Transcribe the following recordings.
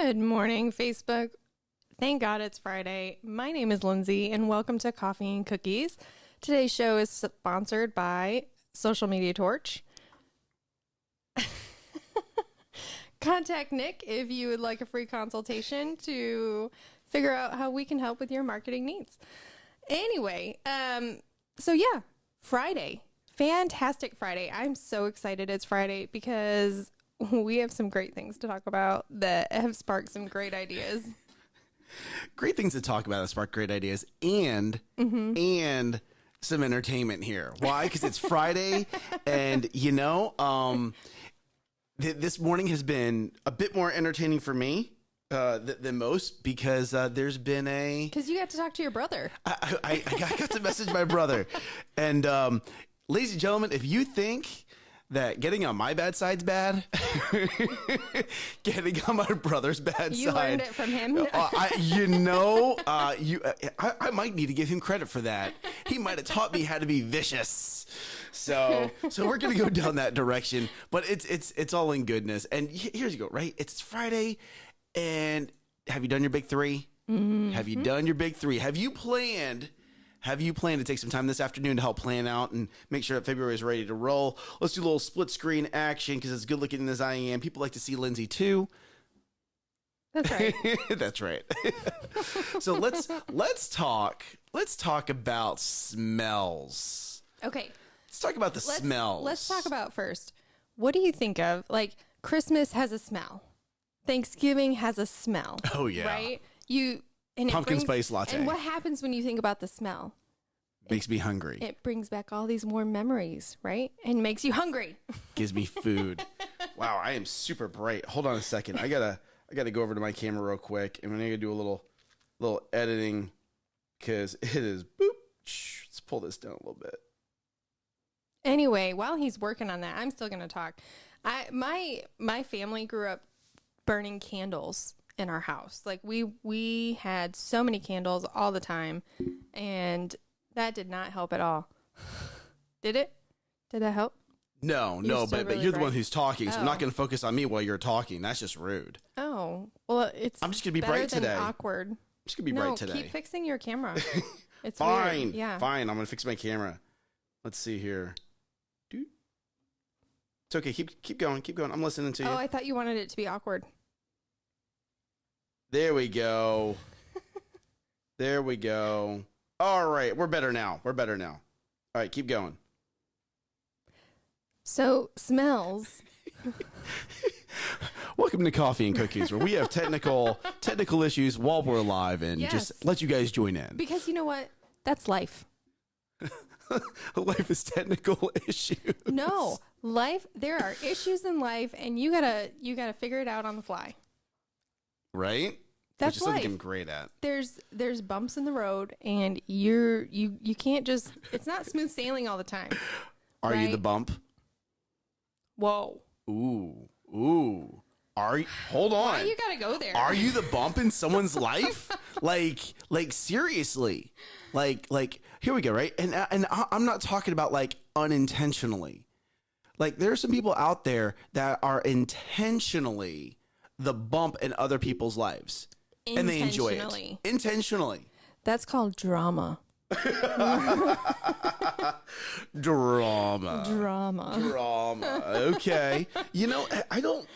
Good morning, Facebook. Thank God it's Friday. My name is Lindsay, and welcome to Coffee and Cookies. Today's show is sponsored by Social Media Torch. Contact Nick if you would like a free consultation to figure out how we can help with your marketing needs. Anyway, Friday. Fantastic Friday. I'm so excited it's Friday because we have some great things to talk about that have sparked some great ideas. Great things to talk about that spark great ideas and some entertainment here. Why? Because it's Friday and this morning has been a bit more entertaining for me than most because there's been Because you got to talk to your brother. I got to message my brother. And ladies and gentlemen, if you think that getting on my bad side's bad, getting on my brother's bad side. You learned it from him? I might need to give him credit for that. He might have taught me how to be vicious. So we're going to go down that direction, but it's all in goodness. And here's you go, right? It's Friday, and have you done your big three? Mm-hmm. Have you done your big three? Have you planned to take some time this afternoon to help plan out and make sure that February is ready to roll? Let's do a little split screen action because as good looking as I am, people like to see Lindsay too. That's right. That's right. So let's talk about smells. Okay. Let's talk about the smells. Let's talk about first. What do you think of? Like, Christmas has a smell. Thanksgiving has a smell. Oh yeah. Right? Pumpkin spice latte. And what happens when you think about the smell? Makes me hungry. It brings back all these warm memories, right? And makes you hungry. Gives me food. Wow, I am super bright. Hold on a second. I gotta go over to my camera real quick, and we're gonna do a little editing because it is boop. Let's pull this down a little bit. Anyway, while he's working on that, I'm still gonna talk. My family grew up burning candles in our house. Like we had so many candles all the time, and that did not help at all. Did it? Did that help? No, but really you're the one who's talking, so I'm not Oh. going to focus on me while you're talking. That's just rude. Oh, well, I'm just gonna be better bright than today. Awkward. I'm just going to be No, bright today. keep fixing your camera. It's Fine. weird. Yeah. Fine. I'm going to fix my camera. Let's see here. Dude. It's okay. Keep going. Keep going. I'm listening to you. Oh, I thought you wanted it to be awkward. There we go. There we go. All right. We're better now. All right. Keep going. So, smells. Welcome to Coffee and Cookies, where we have technical issues while we're live and Yes. just let you guys join in. Because you know what? That's life. Life is technical issues. No, life. There are issues in life, and you gotta figure it out on the fly. Right? That's Which is something life. I'm great at. There's bumps in the road, and you can't just. It's not smooth sailing all the time. Are you the Right. bump? Whoa. Ooh. Hold on. Why you gotta go there? Are you the bump in someone's life? Like seriously? Like here we go, right? And I'm not talking about like unintentionally. Like there are some people out there that are intentionally the bump in other people's lives, and they enjoy it intentionally. That's called drama. Drama. Okay. I don't.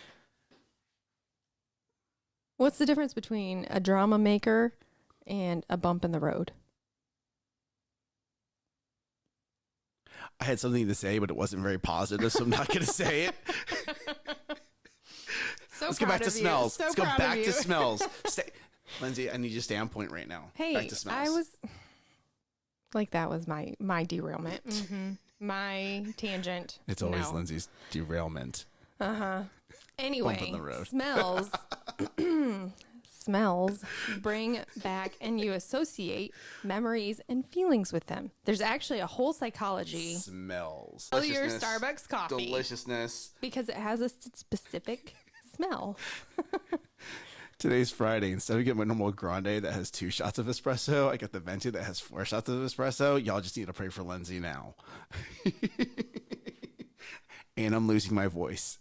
What's the difference between a drama maker and a bump in the road? I had something to say, but it wasn't very positive, so I'm not going to say it. So Let's go back to smells. So Let's go proud back of to you. smells. Lindsay, I need you to stay on point right now. Hey, back to smells. I was like, that was my derailment. Mm-hmm. My tangent. It's always No. Lindsay's derailment. Anyway, Bump in the road. smells. Smells bring back and you associate memories and feelings with them. There's actually a whole psychology. Smells. Oh, your Deliciousness. Starbucks coffee. Deliciousness. Because it has a specific smell. Today's Friday. Instead of getting my normal grande that has 2 shots of espresso, I got the venti that has 4 shots of espresso. Y'all just need to pray for Lindsay now. And I'm losing my voice.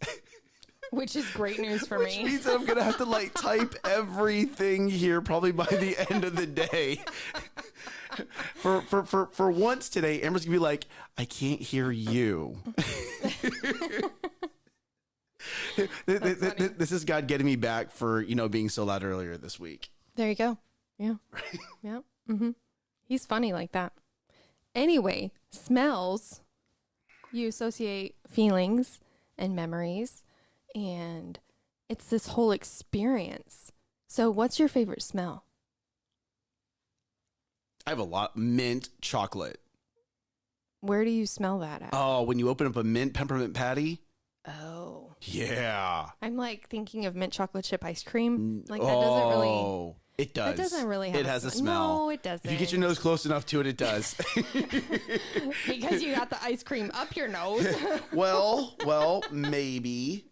Which is great news for Which me. means that I'm gonna have to like type everything here probably by the end of the day. For once today, Amber's gonna be like, I can't hear you. This is God getting me back for, you know, being so loud earlier this week. There you go. Yeah. Yeah. Mm-hmm. He's funny like that. Anyway, smells, you associate feelings and memories, and it's this whole experience. So what's your favorite smell? I have a lot. Mint chocolate. Where do you smell that at? Oh, when you open up a mint peppermint patty. Oh. Yeah. I'm like thinking of mint chocolate chip ice cream. Like that doesn't really. Oh, it does. That doesn't really have It has a smell. No, it doesn't. If you get your nose close enough to it, it does. Because you got the ice cream up your nose. well, maybe.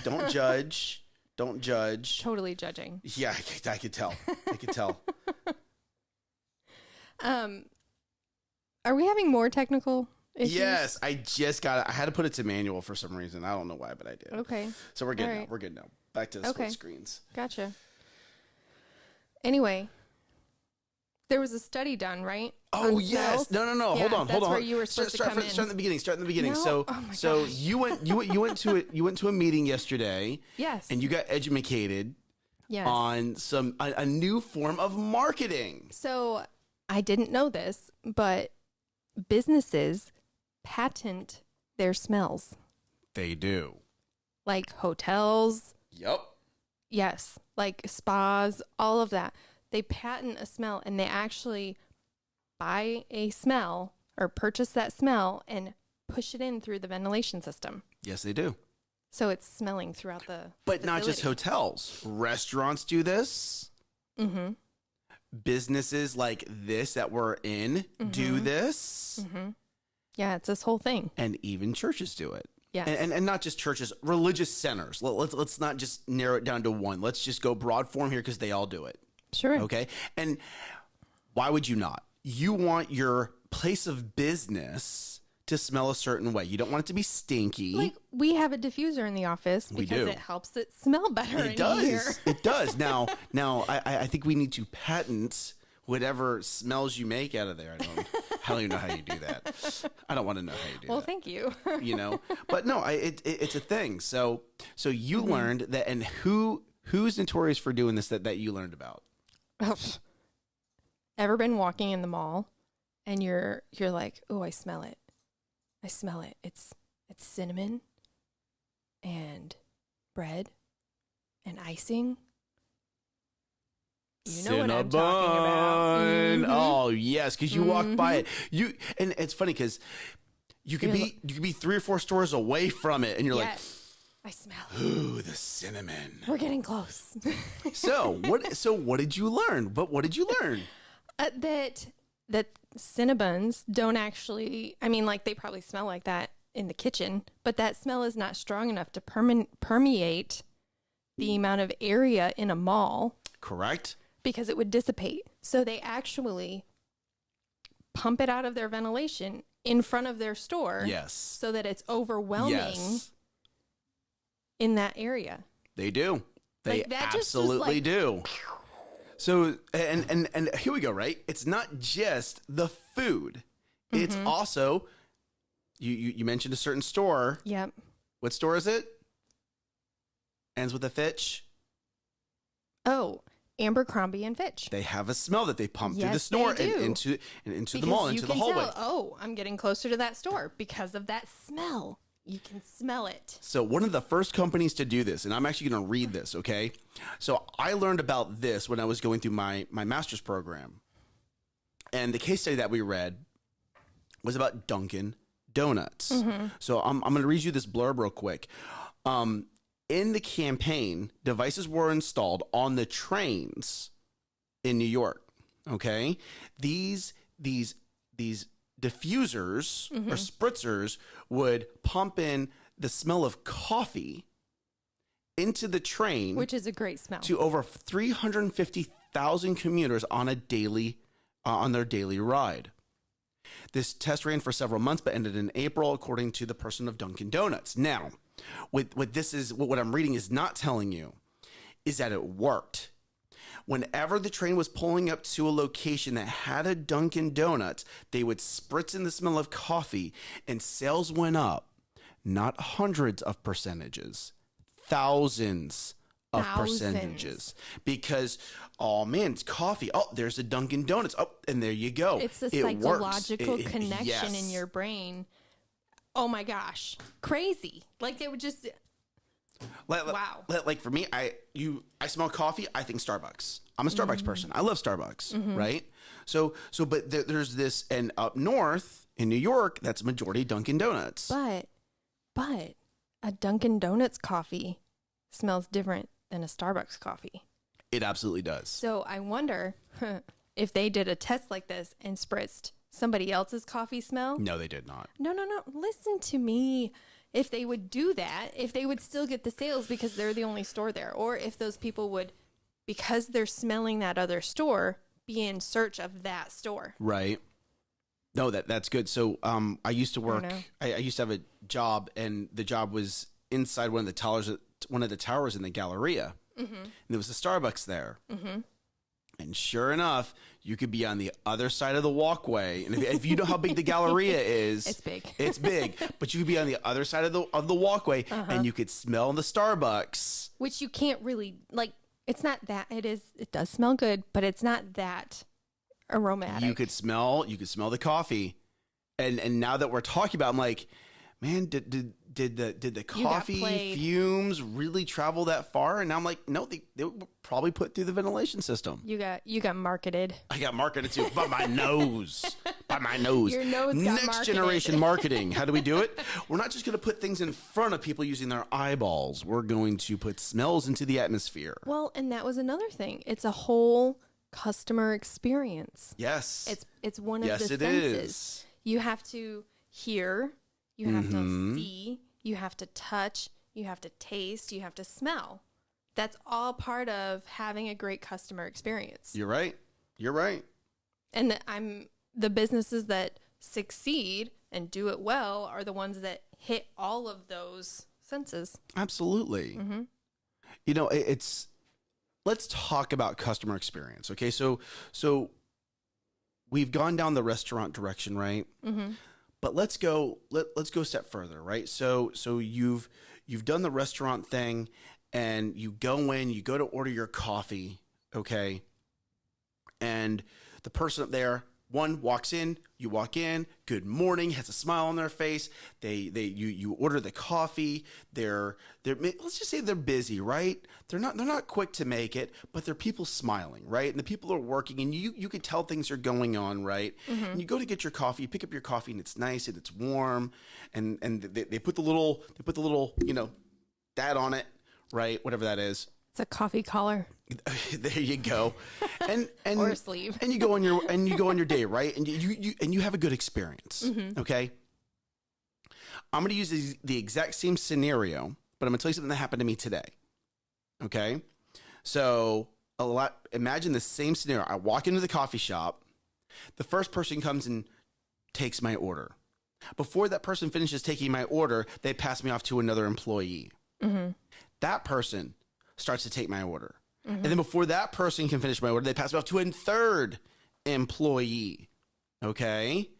Don't judge. Don't judge. Totally judging. Yeah, I could tell. I could tell. Are we having more technical issues? Yes, I just got it. I had to put it to manual for some reason. I don't know why, but I did. Okay. So we're good All now. right. We're good now. Back to the split screens. Gotcha. Anyway, there was a study done, right? Oh, on yes. smells? No. Yeah, Hold on. That's where you were supposed to come in. Start in the beginning. Start in the beginning. No? So, Oh my so gosh. you went to a meeting yesterday, Yes. and you got educated yes. on a new form of marketing. So I didn't know this, but businesses patent their smells, They do. like hotels. Yep. Yes, like spas, all of that. They patent a smell and they actually buy a smell or purchase that smell and push it in through the ventilation system. Yes, they do. So it's smelling throughout the But not just facility. hotels. Restaurants do this. Mm-hmm. Businesses like this that we're in do this. Mm-hmm. Yeah, it's this whole thing. And even churches do it. Yeah. And not just churches, religious centers. Let's not just narrow it down to one. Let's just go broad form here because they all do it. Sure. Okay. And why would you not? You want your place of business to smell a certain way. You don't want it to be stinky. Like we have a diffuser in the office We because do. it helps it smell better It in does. here. It does. Now, I think we need to patent whatever smells you make out of there. I don't even know how you do that. I don't want to know how you do Well, that. thank you. You know, but no, it's a thing. So you learned that, and who's notorious for doing this that you learned about? Ever been walking in the mall and you're like, oh, I smell it. I smell it. It's cinnamon and bread and icing. You know what I'm talking about. Cinnabon. Mhm. Oh yes, because you walk by it. And it's funny because you could be 3 or 4 stores away from it, and you're Yes, I smell it. like, ooh, the cinnamon. We're getting close. So what did you learn? But what did you learn? That Cinnabons don't actually, I mean, like they probably smell like that in the kitchen, but that smell is not strong enough to permeate the amount of area in a mall Correct. because it would dissipate. So they actually pump it out of their ventilation in front of their store Yes. so that it's overwhelming Yes. in that area. They do. They Like, that just was absolutely like- do. So and here we go, right? It's not just the food. It's also you mentioned a certain store. Yep. What store is it? Ends with a Fitch. Oh, Abercrombie and Fitch. They have a smell that they pump through the Yes, store they and do. into the mall, you into the can hallway. tell, oh, I'm getting closer to that store because of that smell. You can smell it. So one of the first companies to do this, and I'm actually going to read this, okay? So I learned about this when I was going through my master's program. And the case study that we read was about Dunkin' Donuts. So I'm going to read you this blurb real quick. In the campaign, devices were installed on the trains in New York, okay? These diffusers or spritzers would pump in the smell of coffee into the train, Which is a great smell. to over 350,000 commuters on a daily on their daily ride. This test ran for several months but ended in April, according to the person of Dunkin' Donuts. Now, What I'm reading is not telling you is that it worked. Whenever the train was pulling up to a location that had a Dunkin' Donuts, they would spritz in the smell of coffee, and sales went up. Not hundreds of percentages, thousands of percentages. Because, oh man, it's coffee. Oh, there's a Dunkin' Donuts. Oh, and there you go. It's a psychological connection in your brain. Oh my gosh, crazy! Like they would just. Wow. Like for me, I smell coffee. I think Starbucks. I'm a Starbucks person. I love Starbucks, right? But there's this, and up north in New York, that's majority Dunkin' Donuts. But a Dunkin' Donuts coffee smells different than a Starbucks coffee. It absolutely does. So I wonder if they did a test like this and spritzed somebody else's coffee smell. No, they did not. No. Listen to me. If they would do that, if they would still get the sales because they're the only store there, or if those people would, because they're smelling that other store, be in search of that store. Right. No, that's good. So I used to work, I used to have a job, and the job was inside one of the towers in the Galleria. Mm-hmm. And there was a Starbucks there. Mm-hmm. And sure enough, you could be on the other side of the walkway. And if you know how big the Galleria is, it's big. It's big. But you could be on the other side of the walkway, and you could smell the Starbucks. Which you can't really, like, it's not that, it does smell good, but it's not that aromatic. You could smell the coffee. And now that we're talking about it, I'm like, man, did the coffee fumes really travel that far? And now I'm like, no, they were probably put through the ventilation system. You got marketed. I got marketed too, by my nose. By my nose. Your nose got Next marketed. generation marketing. How do we do it? We're not just going to put things in front of people using their eyeballs. We're going to put smells into the atmosphere. Well, and that was another thing. It's a whole customer experience. Yes. It's one of the it senses. Is. You have to hear, you have to see, you have to touch, you have to taste, you have to smell. That's all part of having a great customer experience. You're right. And the businesses that succeed and do it well are the ones that hit all of those senses. Absolutely. Mm-hmm. You know, let's talk about customer experience. Okay. So we've gone down the restaurant direction, right? Mm-hmm. But let's go a step further, right? So you've done the restaurant thing, and you go to order your coffee, okay? And the person up there, one walks in, you walk in, good morning, has a smile on their face. You order the coffee. They're let's just say they're busy, right? They're not quick to make it, but they're people smiling, right? And the people are working, and you can tell things are going on, right? Mm-hmm. And you go to get your coffee, you pick up your coffee, and it's nice and it's warm, and they put the little that on it, right? Whatever that is. It's a coffee collar. There you go. And or a sleeve. And you go on your day, right? And you have a good experience. Mm-hmm. Okay. I'm going to use the exact same scenario, but I'm going to tell you something that happened to me today. Okay. So imagine the same scenario. I walk into the coffee shop. The first person comes and takes my order. Before that person finishes taking my order, they pass me off to another employee. Mm-hmm. That person starts to take my order. Mm-hmm. And then before that person can finish my order, they pass it off to a third employee. Okay?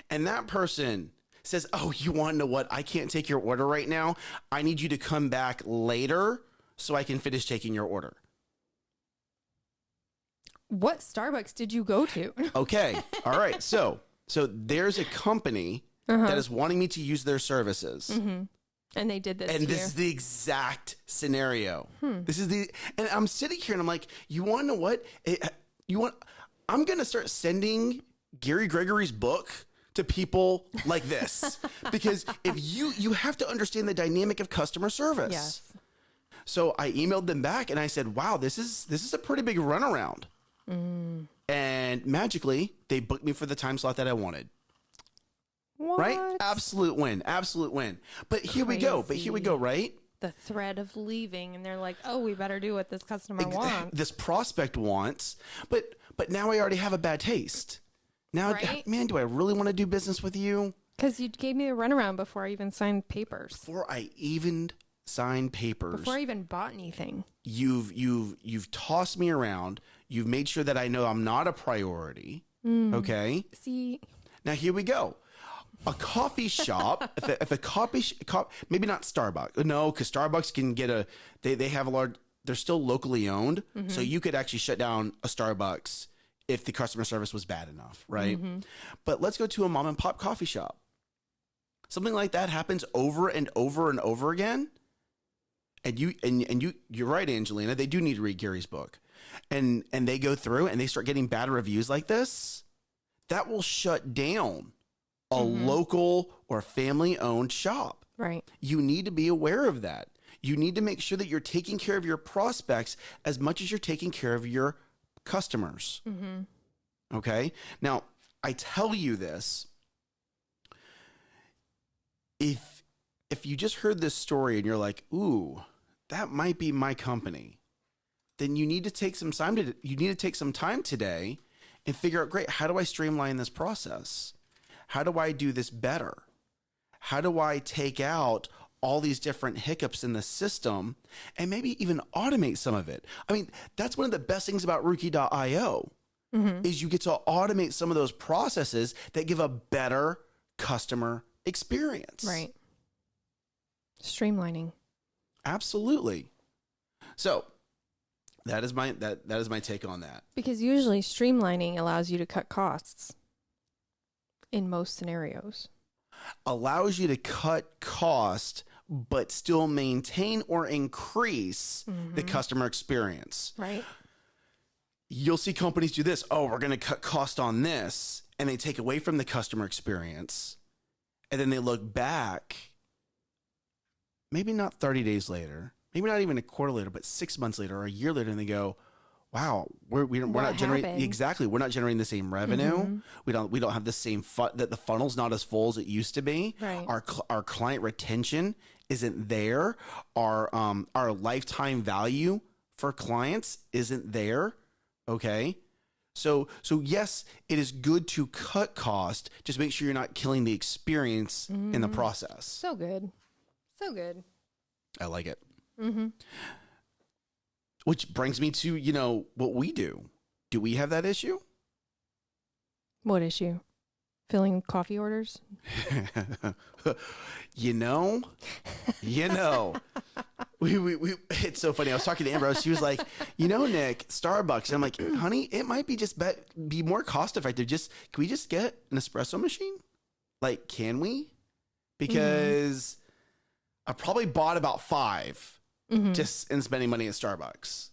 And that person says, oh, you want to know what? I can't take your order right now. I need you to come back later so I can finish taking your order. What Starbucks did you go to? Okay. All right. So there's a company that is wanting me to use their services. Mm-hmm. And they did this. And this is the exact scenario. And I'm sitting here and I'm like, you want to know what? I'm going to start sending Gary Gregory's book to people like this, because if you have to understand the dynamic of customer service. Yes. So I emailed them back and I said, wow, this is a pretty big runaround. Mm. And magically they booked me for the time slot that I wanted. What? Right? Absolute win. But here we go, right? The thread of leaving, and they're like, oh, we better do what this customer wants. This prospect wants, but now I already have a bad taste. Now, right? Man, do I really want to do business with you? Because you gave me a runaround before I even signed papers. Before I even signed papers, Before I even bought anything. you've tossed me around. You've made sure that I know I'm not a priority. Okay. See, Now here we go. A coffee shop, if a maybe not Starbucks. No, because Starbucks can get they have a large, they're still locally owned. So you could actually shut down a Starbucks if the customer service was bad enough, right? But let's go to a mom and pop coffee shop. Something like that happens over and over and over again. And you're right, Angelina. They do need to read Gary's book. And they go through and they start getting bad reviews like this. That will shut down a local or family-owned shop. right. You need to be aware of that. You need to make sure that you're taking care of your prospects as much as you're taking care of your customers. Okay? Now, I tell you this. If you just heard this story and you're like, ooh, that might be my company, then you need to take some time today and figure out, great, how do I streamline this process? How do I do this better? How do I take out all these different hiccups in the system and maybe even automate some of it? I mean, that's one of the best things about Rookie.io is you get to automate some of those processes that give a better customer experience. Right. Streamlining. Absolutely. So that is my take on that. Because usually streamlining allows you to cut costs in most scenarios. Allows you to cut cost, but still maintain or increase the customer experience. Right. You'll see companies do this. Oh, we're going to cut cost on this. And they take away from the customer experience. And then they look back, maybe not 30 days later, maybe not even a quarter later, but 6 months later or a year later, and they go, wow, we're not generating we're not generating the same revenue. We don't have the same that the funnel's not as full as it used to be. Right. Our client retention isn't there. Our lifetime value for clients isn't there. Okay. So yes, it is good to cut cost. Just make sure you're not killing the experience in the process. So good. So good. I like it. Which brings me to, what we do. Do we have that issue? What issue? Filling coffee orders? you know, we it's so funny. I was talking to Ambrose. She was like, Nick, Starbucks. And I'm like, honey, it might be be more cost effective. Can we just get an espresso machine? Like, can we? Because I probably bought about 5 just in spending money at Starbucks.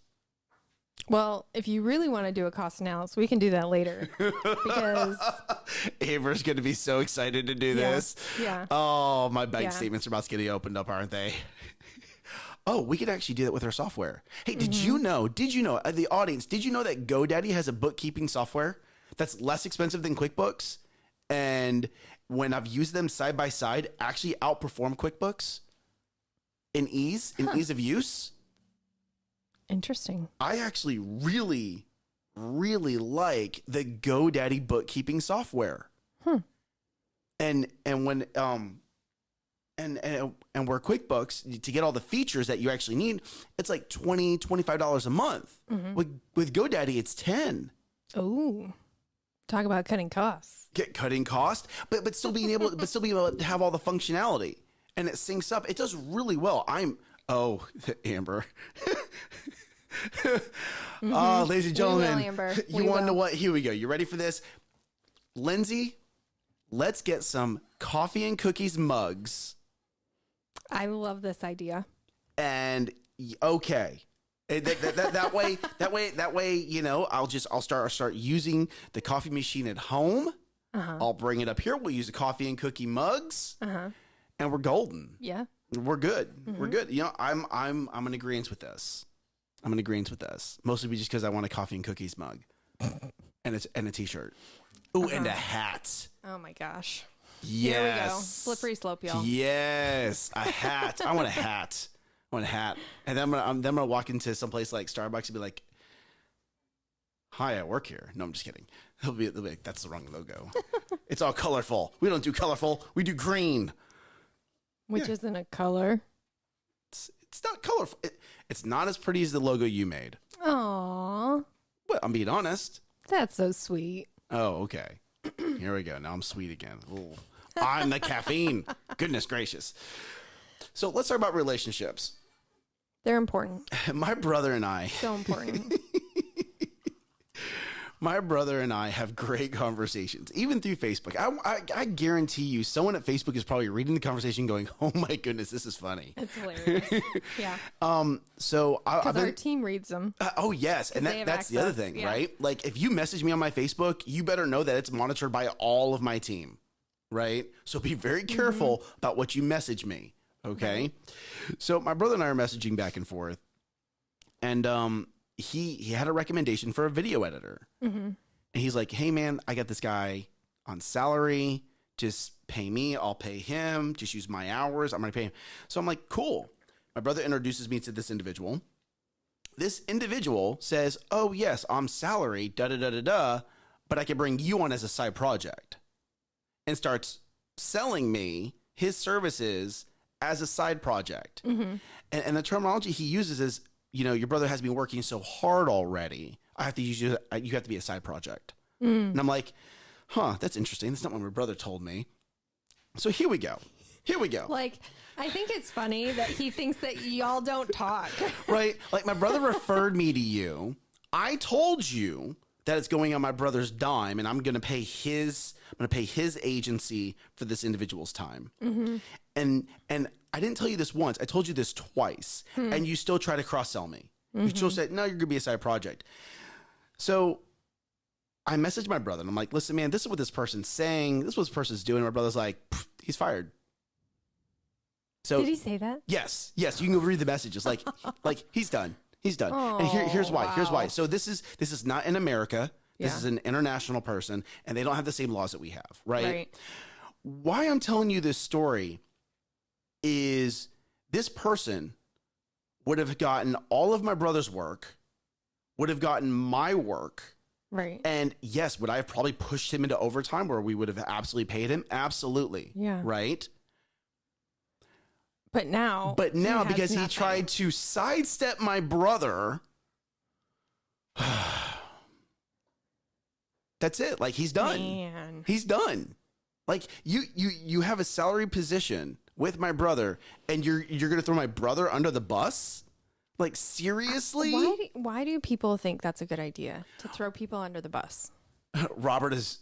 Well, if you really want to do a cost analysis, we can do that later. Because Amber's going to be so excited to do this. Yeah. Oh, my bank statements are about to get opened up, aren't they? Oh, we could actually do that with our software. Hey, did you know, the audience, did you know that GoDaddy has a bookkeeping software that's less expensive than QuickBooks? And when I've used them side by side, actually outperform QuickBooks in ease of use. Interesting. I actually really, really like the GoDaddy bookkeeping software. And when and where QuickBooks, to get all the features that you actually need, it's like $20, $25 a month. With GoDaddy, it's $10. Oh, talk about cutting costs. Cutting cost, but still being able to have all the functionality, and it syncs up. It does really well. Amber. Ladies and gentlemen, Amber. You want to know what? Here we go. You ready for this? Lindsay, let's get some coffee and cookies mugs. I love this idea. And okay. That way, I'll start using the coffee machine at home. I'll bring it up here. We'll use the coffee and cookie mugs, and we're golden. Yeah, we're good. We're good. I'm in agreement with this. Mostly just because I want a coffee and cookies mug, and a t-shirt. Ooh, and a hat. Oh my gosh. Yes. Here we go. Slippery slope, y'all. Yes, a hat. I want a hat. And then I'm gonna walk into some place like Starbucks and be like, "Hi, I work here." No, I'm just kidding. They'll be like, that's the wrong logo. It's all colorful. We don't do colorful. We do green. Which isn't a color. It's not colorful. It's not as pretty as the logo you made. Aww. Well, I'm being honest. That's so sweet. Oh, okay. Here we go. Now I'm sweet again. Ooh. I'm the caffeine. Goodness gracious. So let's talk about relationships. They're important. My brother and I. So important. My brother and I have great conversations, even through Facebook. I guarantee you, someone at Facebook is probably reading the conversation going, oh my goodness, this is funny. It's hilarious. Yeah. So Because our team reads them. Oh, yes. And that's the other thing, right? Like, if you message me on my Facebook, you better know that it's monitored by all of my team, right? So be very careful about what you message me, okay? Right. So my brother and I are messaging back and forth, and he had a recommendation for a video editor. And he's like, hey, man, I got this guy on salary. Just pay me. I'll pay him. Just use my hours. I'm going to pay him. So I'm like, cool. My brother introduces me to this individual. This individual says, oh, yes, I'm salary, da-da-da-da-da, but I can bring you on as a side project, and starts selling me his services as a side project. And the terminology he uses is, you know, your brother has been working so hard already. I have to use you. You have to be a side project. And I'm like, huh, that's interesting. That's not what my brother told me. So here we go. Like, I think it's funny that he thinks that y'all don't talk. Right. Like, my brother referred me to you. I told you that it's going on my brother's dime, and I'm going to pay his agency for this individual's time. And I didn't tell you this once. I told you this twice. And you still try to cross-sell me. You still said, no, you're going to be a side project. So I messaged my brother, and I'm like, listen, man, this is what this person's saying. This is what this person's doing. My brother's like, he's fired. So did he say that? Yes. You can go read the messages. Like he's done. Oh, and here's why. wow. Here's why. So this is not in America. This is an international person, and they don't have the same laws that we have, right? Why I'm telling you this story is this person would have gotten all of my brother's work, would have gotten my work. Right. And yes, would I have probably pushed him into overtime where we would have absolutely paid him? Absolutely. Yeah. Right. But now because he tried to sidestep my brother, that's it. Like, he's done. Man. He's done. Like, you have a salary position with my brother, and you're going to throw my brother under the bus? Like, seriously? Why do people think that's a good idea, to throw people under the bus? Robert is...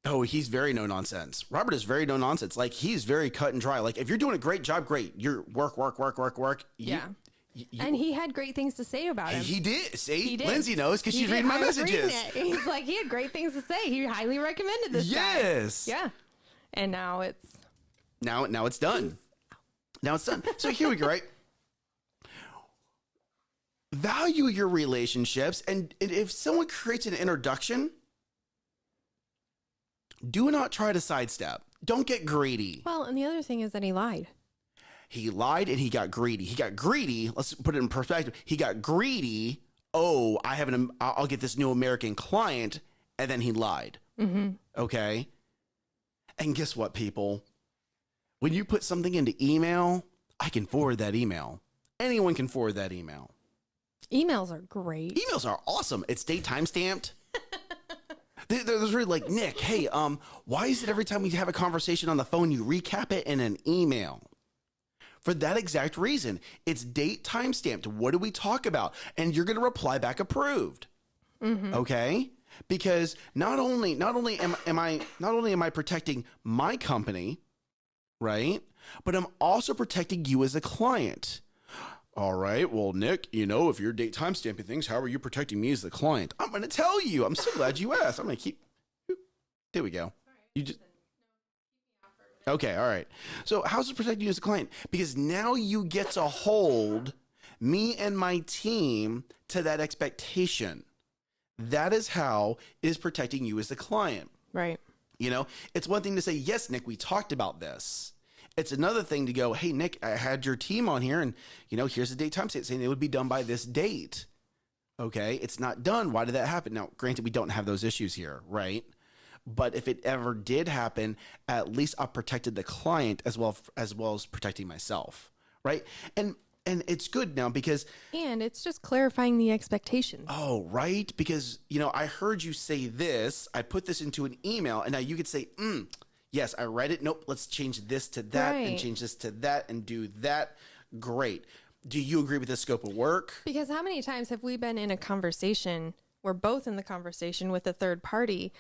Oh, he's very no nonsense. Robert is very no nonsense. Like, he's very cut and dry. Like, if you're doing a great job, great. You're work. And he had great things to say about him. He did. See? He did. Lindsay knows because she's reading my messages. He's like, he had great things to say. He highly recommended this guy. Yes. Yeah. And now it's... Now it's done. Now it's done. So here we go, right? Value your relationships. And if someone creates an introduction, do not try to sidestep. Don't get greedy. Well, and the other thing is that he lied. He lied and he got greedy. Let's put it in perspective. He got greedy. Oh, I'll get this new American client. And then he lied. Okay. And guess what, people? When you put something into email, I can forward that email. Anyone can forward that email. Emails are great. Emails are awesome. It's date time stamped. There's really like, Nick, hey, why is it every time we have a conversation on the phone, you recap it in an email? For that exact reason. It's date time stamped. What do we talk about? And you're going to reply back approved. Okay? Because not only am I protecting my company, right? But I'm also protecting you as a client. All right. Well, Nick, if you're date time stamping things, how are you protecting me as the client? I'm going to tell you. I'm so glad you asked. I'm going to keep. There we go. You just. Okay. All right. So how's it protecting you as a client? Because now you get to hold me and my team to that expectation. That is how it is protecting you as the client. Right. It's one thing to say, yes, Nick, we talked about this. It's another thing to go, hey, Nick, I had your team on here and, here's the date time saying it would be done by this date. Okay. It's not done. Why did that happen? Now, granted, we don't have those issues here, right? But if it ever did happen, at least I protected the client as well as protecting myself, right? And it's good now because And it's just clarifying the expectations. oh, right, because I heard you say this, I put this into an email, and now you could say, yes, I read it. Nope, let's change this to that and Right. change this to that and do that. Great. Do you agree with the scope of work? Because how many times have we been in a conversation, we're both in the conversation with a third party,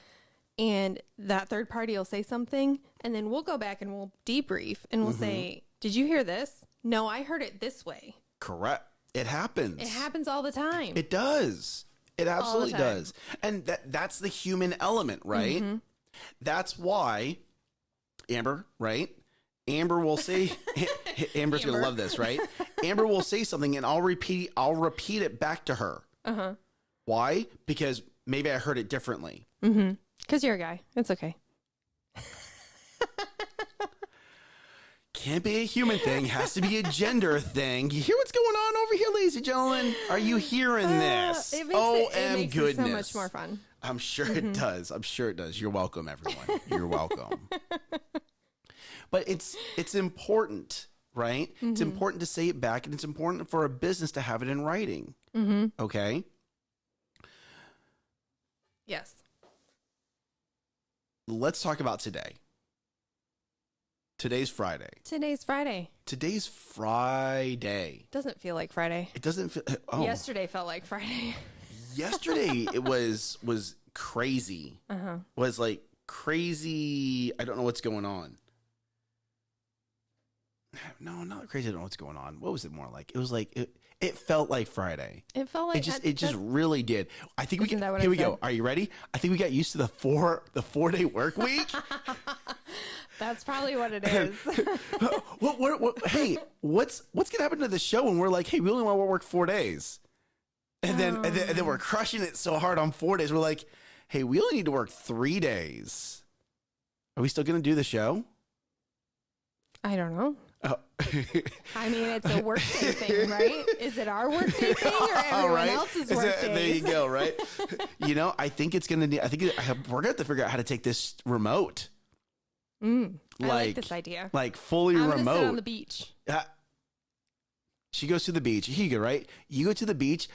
and that third party will say something, and then we'll go back and we'll debrief and we'll say, did you hear this? No, I heard it this way. Correct. It happens. It happens all the time. It does. It absolutely time. does. And that's the human element, right? That's why Amber, right? Amber will say Amber's going to love this, right? Amber will say something and I'll repeat it back to her. Uh-huh. Why? Because maybe I heard it differently. Because you're a guy. It's okay. Can't be a human thing, has to be a gender thing. You hear what's going on over here, ladies and gentlemen? Are you hearing this? It makes goodness. it so much more fun. I'm sure it does. I'm sure it does. You're welcome, everyone. You're welcome. But it's important, right? It's important to say it back, and it's important for a business to have it in writing. Okay? Yes. Let's talk about today. Today's Friday. Today's Friday. Today's Friday. Doesn't feel like Friday. It doesn't feel. Oh, Yesterday felt like Friday. yesterday it was crazy. Was like crazy. I don't know what's going on. No, not crazy. I don't know what's going on. What was it more like? It was like it felt like Friday. It felt like It just really did. I think Isn't that what here I we go. said? Are you ready? I think we got used to the 4-day work week. That's probably what it is. what hey, what's gonna happen to the show when we're like, hey, we only want to work 4 days, and then we're crushing it so hard on 4 days. We're like, hey, we only need to work 3 days. Are we still gonna do the show? I don't know. Oh. I mean, it's a workday thing, right? Is it our workday thing or everyone else's workdays? There you go, right? I think it's gonna need. We're gonna have to figure out how to take this remote. I like this idea. Like fully I'm remote. gonna sit on the beach. She goes to the beach. Here you go, right? You go to the beach.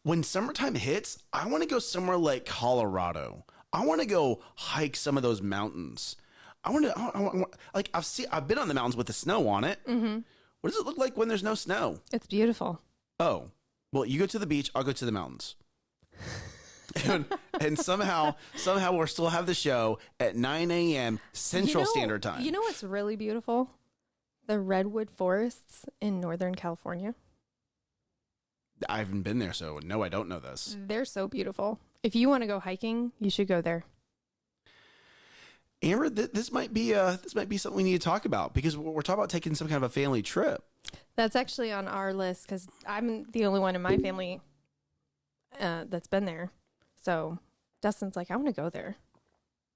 When summertime hits, I want to go somewhere like Colorado. I want to go hike some of those mountains. I've been on the mountains with the snow on it. What does it look like when there's no snow? It's beautiful. Oh, well, you go to the beach. I'll go to the mountains. and somehow we'll still have the show at 9 a.m. Central Standard Time. You know what's really beautiful? The redwood forests in Northern California. I haven't been there, so no, I don't know this. They're so beautiful. If you want to go hiking, you should go there. Amber, this might be something we need to talk about because we're talking about taking some kind of a family trip. That's actually on our list because I'm the only one in my family that's been there. So Dustin's like, I want to go there.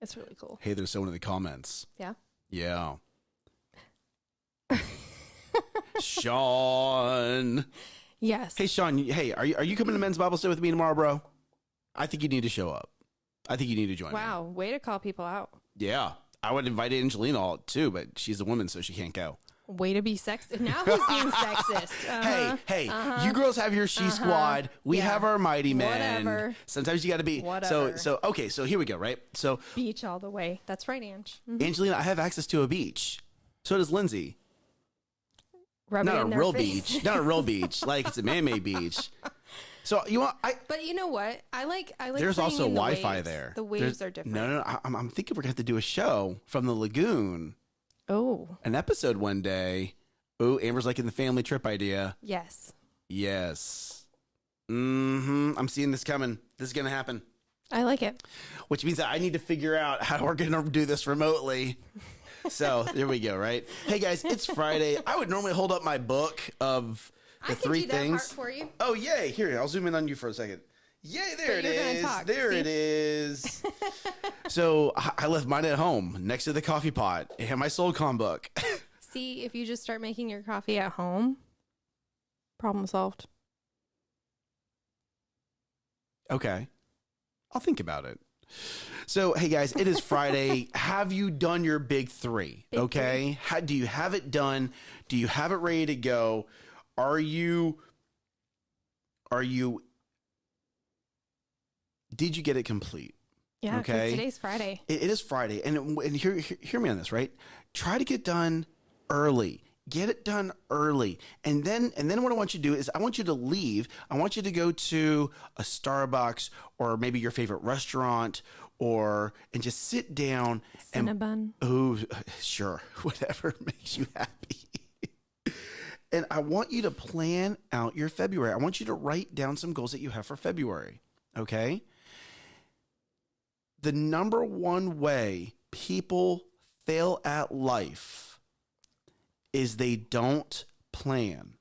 It's really cool. Hey, there's someone in the comments. Yeah. Yeah. Sean. Yes. Hey, Sean. Hey, are you coming to men's Bible study with me tomorrow, bro? I think you need to show up. I think you need to join me. Wow. Way to call people out. Yeah. I would invite Angelina too, but she's a woman, so she can't go. Way to be sexist. Now who's being sexist? Hey, you girls have your she squad. We have our mighty men. Whatever. Sometimes you got to be. Whatever. Okay, so here we go, right? So Beach all the way. That's right, Ange. Angelina, I have access to a beach. So does Lindsay. Rub it Not a in their real face. beach. Not a real beach. Like it's a man-made beach. So you want But you know what? I like. There's playing also in the Wi-Fi waves. there. The waves are different. No. I'm thinking we're gonna have to do a show from the lagoon. Oh. An episode one day. Oh, Amber's liking the family trip idea. Yes. Yes. I'm seeing this coming. This is gonna happen. I like it. Which means that I need to figure out how we're gonna do this remotely. So there we go, right? Hey guys, it's Friday. I would normally hold up my book of the three things. That part for you. Oh yay! Here, I'll zoom in on you for a second. Yay! There But it you're gonna is. talk, There see? it is. So I left mine at home next to the coffee pot and my SoulCon book. See, if you just start making your coffee at home, problem solved. Okay. I'll think about it. So, hey guys, it is Friday. Have you done your big three? Okay. Do you have it done? Do you have it ready to go? Did you get it complete? Yeah, because today's Friday. It is Friday. And hear me on this, right? Try to get done early. Get it done early. And then what I want you to do is I want you to leave. I want you to go to a Starbucks or maybe your favorite restaurant and just sit down. Cinnabon. Oh, sure. Whatever makes you happy. And I want you to plan out your February. I want you to write down some goals that you have for February. Okay? The number one way people fail at life is they don't plan.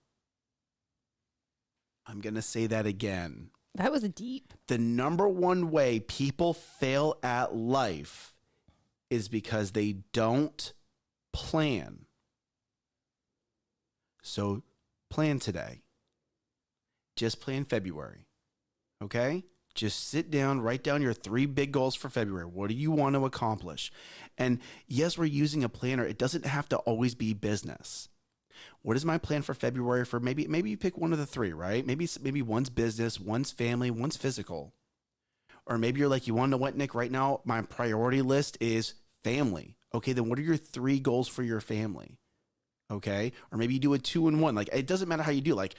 I'm going to say that again. That was deep. The number one way people fail at life is because they don't plan. So plan today. Just plan February. Okay? Just sit down, write down your 3 big goals for February. What do you want to accomplish? And yes, we're using a planner. It doesn't have to always be business. What is my plan for February for maybe you pick one of the 3, right? Maybe one's business, one's family, one's physical. Or maybe you're like, you want to know what, Nick? Right now, my priority list is family. Okay, then what are your 3 goals for your family? Okay, or maybe you do a 2 in 1. Like, it doesn't matter how you do. Like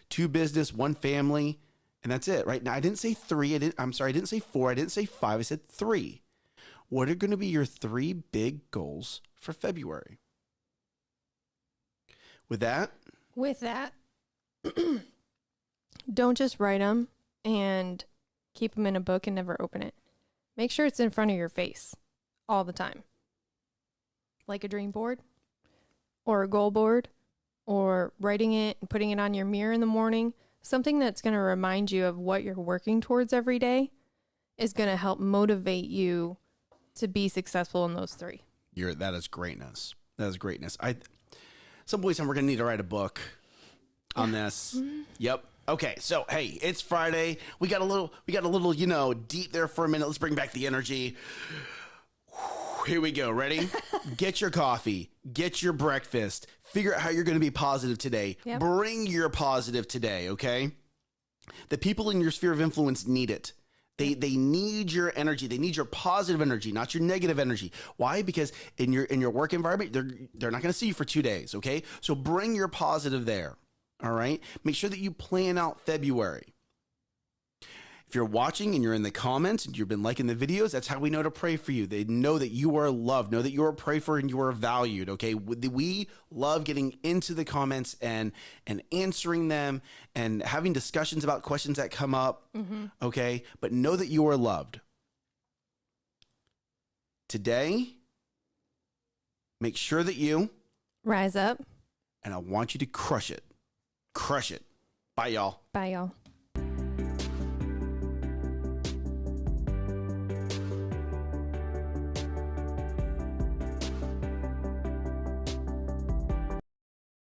2 business, 1 family, and that's it. Right now, I didn't say 3. I didn't say 4. I didn't say 5. I said 3. What are going to be your 3 big goals for February? With that, don't just write them and keep them in a book and never open it. Make sure it's in front of your face all the time. Like a dream board or a goal board, or writing it and putting it on your mirror in the morning. Something that's going to remind you of what you're working towards every day is going to help motivate you to be successful in those 3. That is greatness. That is greatness. Some point in time we're going to need to write a book on this. Yep. Okay. So, hey, it's Friday. We got a little, deep there for a minute. Let's bring back the energy. Here we go. Ready? Get your coffee. Get your breakfast. Figure out how you're going to be positive today. Yep. Bring your positive today, okay? The people in your sphere of influence need it. They need your energy. They need your positive energy, not your negative energy. Why? Because in your work environment, they're not going to see you for 2 days, okay? So bring your positive there, all right? Make sure that you plan out February. If you're watching and you're in the comments and you've been liking the videos, that's how we know to pray for you. They know that you are loved, know that you are prayed for and you are valued, okay? We love getting into the comments and answering them and having discussions about questions that come up, okay? But know that you are loved. Today, make sure that you rise up. And I want you to crush it. Crush it. Bye, y'all. Bye, y'all.